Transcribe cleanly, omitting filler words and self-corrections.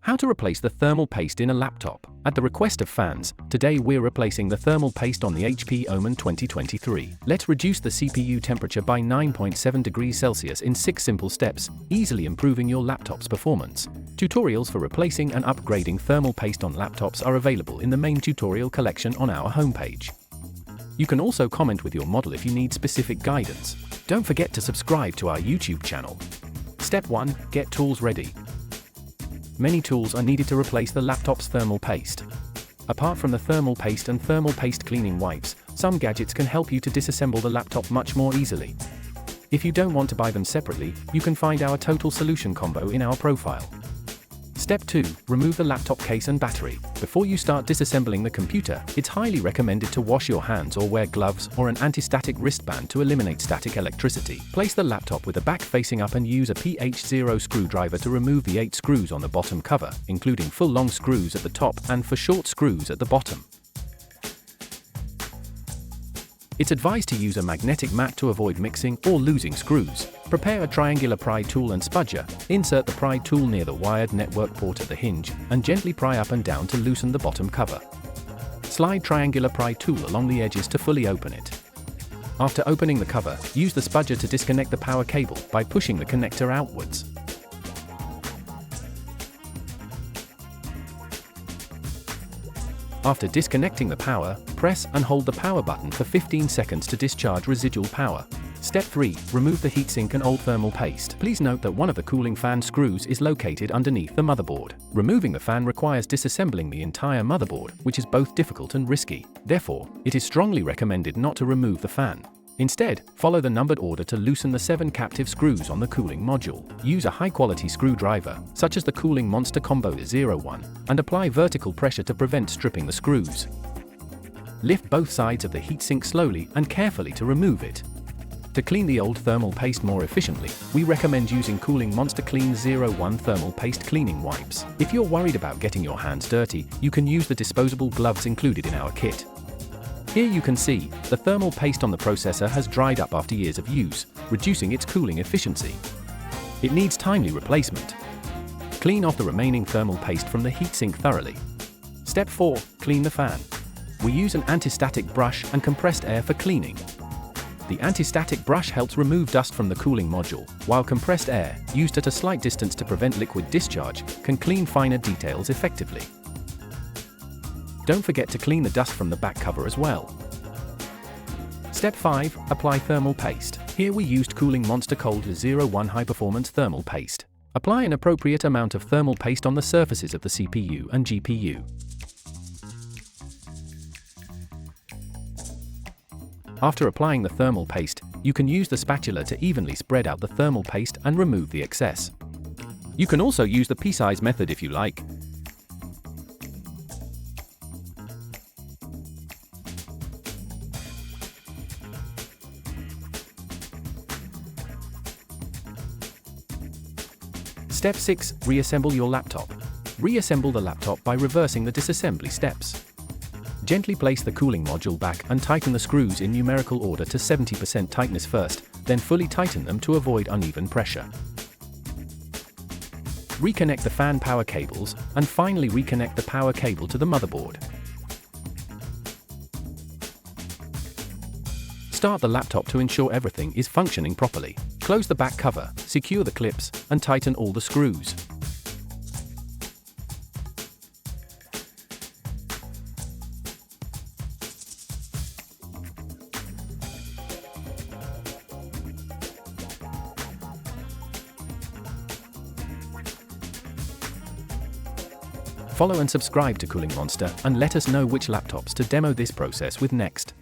How to replace the thermal paste in a laptop. At the request of fans, today we're replacing the thermal paste on the HP OMEN 2023. Let's reduce the CPU temperature by 9.7 degrees Celsius in 6 simple steps, easily improving your laptop's performance. Tutorials for replacing and upgrading thermal paste on laptops are available in the main tutorial collection on our homepage. You can also comment with your model if you need specific guidance. Don't forget to subscribe to our YouTube channel. Step 1. Get tools ready. Many tools are needed to replace the laptop's thermal paste. Apart from the thermal paste and thermal paste cleaning wipes, some gadgets can help you to disassemble the laptop much more easily. If you don't want to buy them separately, you can find our total solution combo in our profile. Step 2. Remove the laptop case and battery. Before you start disassembling the computer, it's highly recommended to wash your hands or wear gloves or an anti-static wristband to eliminate static electricity. Place the laptop with the back facing up and use a PH0 screwdriver to remove the 8 screws on the bottom cover, including full long screws at the top and for short screws at the bottom. It's advised to use a magnetic mat to avoid mixing or losing screws. Prepare a triangular pry tool and spudger. Insert the pry tool near the wired network port at the hinge, and gently pry up and down to loosen the bottom cover. Slide triangular pry tool along the edges to fully open it. After opening the cover, use the spudger to disconnect the power cable by pushing the connector outwards. After disconnecting the power, press and hold the power button for 15 seconds to discharge residual power. Step 3. Remove the heatsink and old thermal paste. Please note that one of the cooling fan screws is located underneath the motherboard. Removing the fan requires disassembling the entire motherboard, which is both difficult and risky. Therefore, it is strongly recommended not to remove the fan. Instead, follow the numbered order to loosen the 7 captive screws on the cooling module. Use a high-quality screwdriver, such as the Kooling Monster Combo 01, and apply vertical pressure to prevent stripping the screws. Lift both sides of the heatsink slowly and carefully to remove it. To clean the old thermal paste more efficiently, we recommend using Kooling Monster Clean 01 thermal paste cleaning wipes. If you're worried about getting your hands dirty, you can use the disposable gloves included in our kit. Here you can see, the thermal paste on the processor has dried up after years of use, reducing its cooling efficiency. It needs timely replacement. Clean off the remaining thermal paste from the heatsink thoroughly. Step 4. Clean the fan. We use an anti-static brush and compressed air for cleaning. The anti-static brush helps remove dust from the cooling module, while compressed air, used at a slight distance to prevent liquid discharge, can clean finer details effectively. Don't forget to clean the dust from the back cover as well. Step 5. Apply thermal paste. Here we used Kooling Monster Cold 01 high-performance thermal paste. Apply an appropriate amount of thermal paste on the surfaces of the CPU and GPU. After applying the thermal paste, you can use the spatula to evenly spread out the thermal paste and remove the excess. You can also use the pea-size method if you like. Step 6. Reassemble your laptop. Reassemble the laptop by reversing the disassembly steps. Gently place the cooling module back and tighten the screws in numerical order to 70% tightness first, then fully tighten them to avoid uneven pressure. Reconnect the fan power cables, and finally reconnect the power cable to the motherboard. Start the laptop to ensure everything is functioning properly. Close the back cover, secure the clips, and tighten all the screws. Follow and subscribe to Kooling Monster and let us know which laptops to demo this process with next.